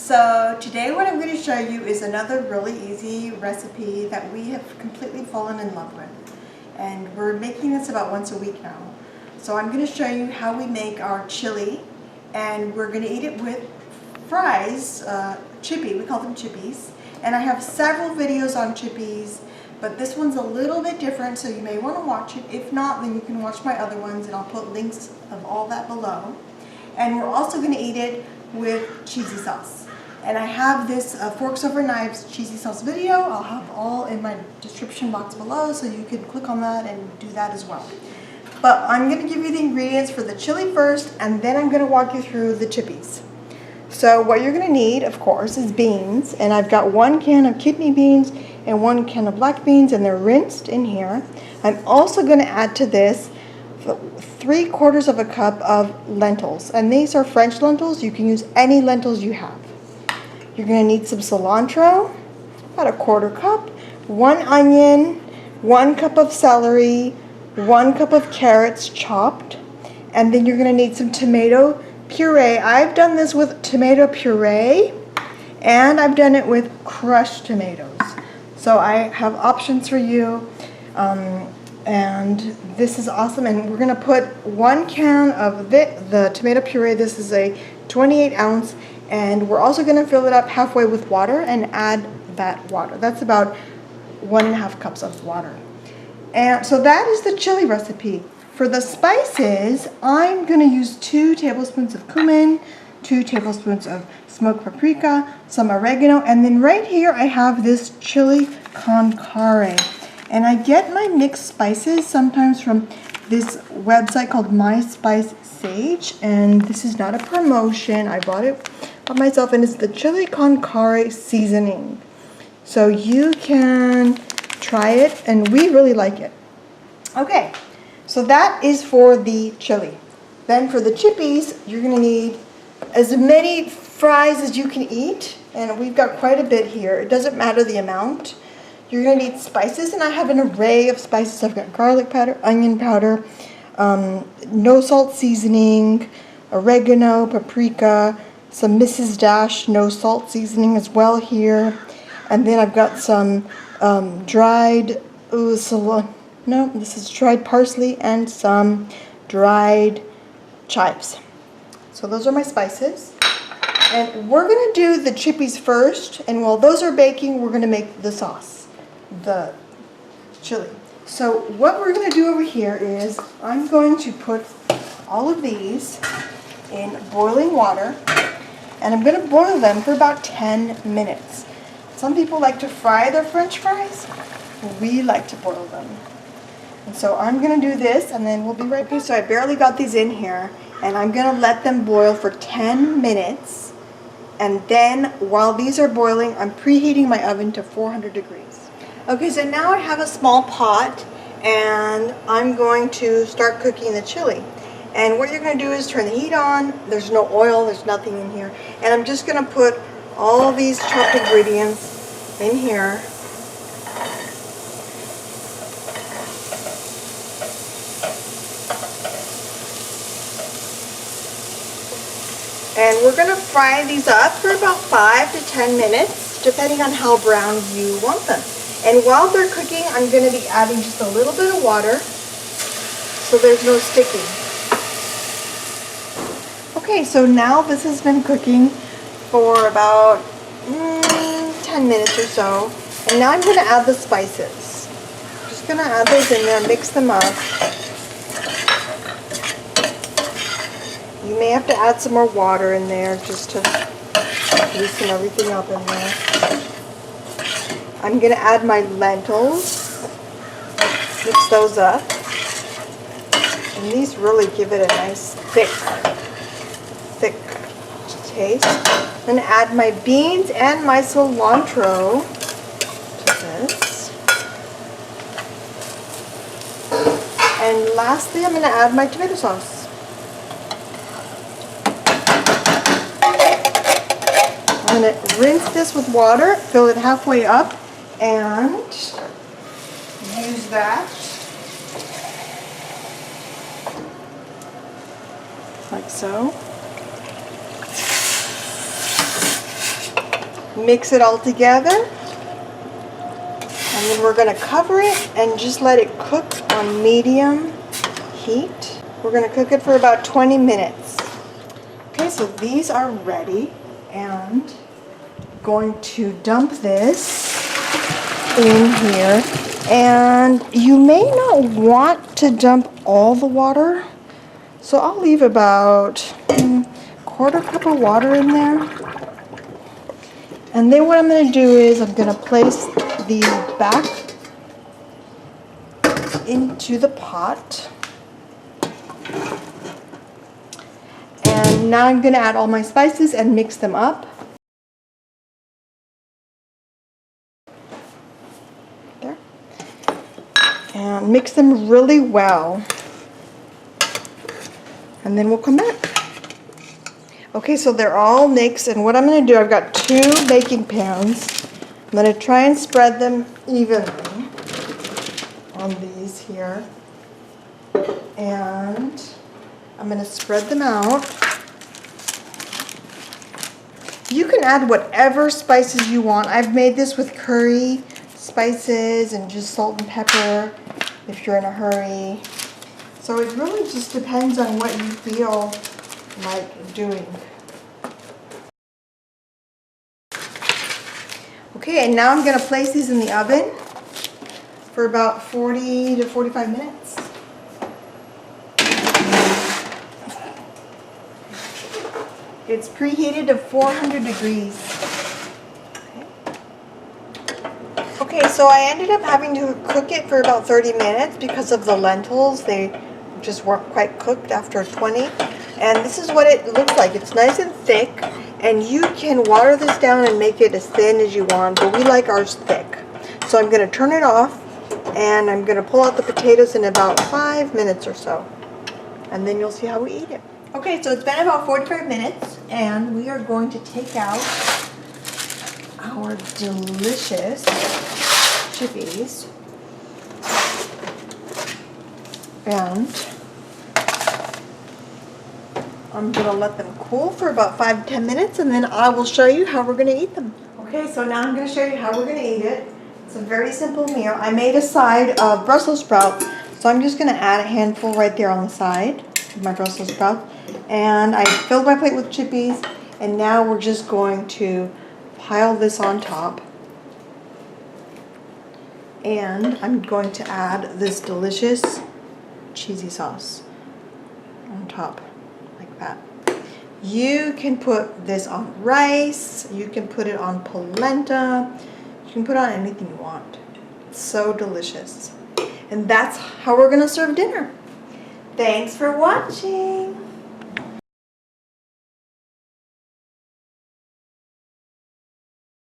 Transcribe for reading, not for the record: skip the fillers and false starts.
So today what I'm going to show you is another really easy recipe that we have completely fallen in love with. And we're making this about once a week now. So I'm going to show you how we make our chili, and we're going to eat it with fries, chippy, we call them chippies. And I have several videos on chippies, but this one's a little bit different, so you may want to watch it. If not, then you can watch my other ones, and I'll put links of all that below. And we're also going to eat it with cheesy sauce. And I have this Forks Over Knives cheesy sauce video. I'll have all in my description box below, so you can click on that and do that as well. But I'm going to give you the ingredients for the chili first, and then I'm going to walk you through the chippies. So what you're going to need, of course, is beans. And I've got 1 can of kidney beans and 1 can of black beans, and they're rinsed in here. I'm also going to add to this 3/4 of a cup of lentils. And these are French lentils. You can use any lentils you have. You're going to need some cilantro, about a 1/4 cup, 1 onion, 1 cup of celery, 1 cup of carrots chopped, and then you're going to need some tomato puree. I've done this with tomato puree, and I've done it with crushed tomatoes. So I have options for you, and this is awesome. And we're going to put 1 can of the tomato puree. This is a 28 ounce. And we're also going to fill it up halfway with water and add that water. That's about 1.5 cups of water. And so that is the chili recipe. For the spices, I'm going to use 2 tablespoons of cumin, 2 tablespoons of smoked paprika, some oregano, and then right here I have this chili con carne. And I get my mixed spices sometimes from this website called My Spice Sage, and this is not a promotion. I bought it by myself, and it's the chili con carne seasoning. So you can try it, and we really like it. Okay, so that is for the chili. Then for the chippies, you're going to need as many fries as you can eat, and we've got quite a bit here. It doesn't matter the amount. You're going to need spices, and I have an array of spices. I've got garlic powder, onion powder, no salt seasoning, oregano, paprika, some Mrs. Dash no salt seasoning as well here, and then I've got some dried dried parsley and some dried chives. So those are my spices, and we're going to do the chippies first, and while those are baking, we're going to make the sauce, the chili. So what we're going to do over here is I'm going to put all of these in boiling water, and I'm going to boil them for about 10 minutes. Some people like to fry their French fries. We like to boil them. And so I'm going to do this, and then we'll be right back. So I barely got these in here, and I'm going to let them boil for 10 minutes. And then while these are boiling, I'm preheating my oven to 400 degrees. Okay, so now I have a small pot, and I'm going to start cooking the chili. And what you're going to do is turn the heat on. There's no oil, there's nothing in here. And I'm just going to put all these chopped ingredients in here. And we're going to fry these up for about 5 to 10 minutes, depending on how brown you want them. And while they're cooking, I'm going to be adding just a little bit of water so there's no sticking. Okay, so now this has been cooking for about 10 minutes or so. And now I'm going to add the spices. Just going to add those in there, mix them up. You may have to add some more water in there just to loosen everything up in there. I'm going to add my lentils, mix those up, and these really give it a nice thick taste. I'm going to add my beans and my cilantro to this. And lastly, I'm going to add my tomato sauce. I'm going to rinse this with water, fill it halfway up, and use that like so. Mix it all together. And then we're going to cover it and just let it cook on medium heat. We're going to cook it for about 20 minutes. Okay, so these are ready, and I'm going to dump this in here. And you may not want to dump all the water, so I'll leave about a quarter cup of water in there. And then what I'm going to do is I'm going to place the back into the pot. And now I'm going to add all my spices and mix them up. There. And mix them really well. And then we'll come back. Okay, so they're all mixed, and what I'm going to do, I've got 2 baking pans. I'm going to try and spread them evenly on these here. And I'm going to spread them out. You can add whatever spices you want. I've made this with curry spices and just salt and pepper if you're in a hurry. So it really just depends on what you feel like doing. Okay, and now I'm going to place these in the oven for about 40 to 45 minutes. It's preheated to 400 degrees. Okay, so I ended up having to cook it for about 30 minutes because of the lentils. They just weren't quite cooked after 20. And this is what it looks like. It's nice and thick, and you can water this down and make it as thin as you want, but we like ours thick. So I'm going to turn it off, and I'm going to pull out the potatoes in about 5 minutes or so, and then you'll see how we eat it. Okay, so it's been about 45 minutes, and we are going to take out our delicious chippies. And I'm going to let them cool for about 5 to 10 minutes, and then I will show you how we're going to eat them. Okay, so now I'm going to show you how we're going to eat it. It's a very simple meal. I made a side of Brussels sprouts, so I'm just going to add a handful right there on the side of my Brussels sprouts. And I filled my plate with chippies, and now we're just going to pile this on top. And I'm going to add this delicious cheesy sauce on top, like that. You can put this on rice, you can put it on polenta, you can put it on anything you want. It's so delicious. And that's how we're going to serve dinner. Thanks for watching.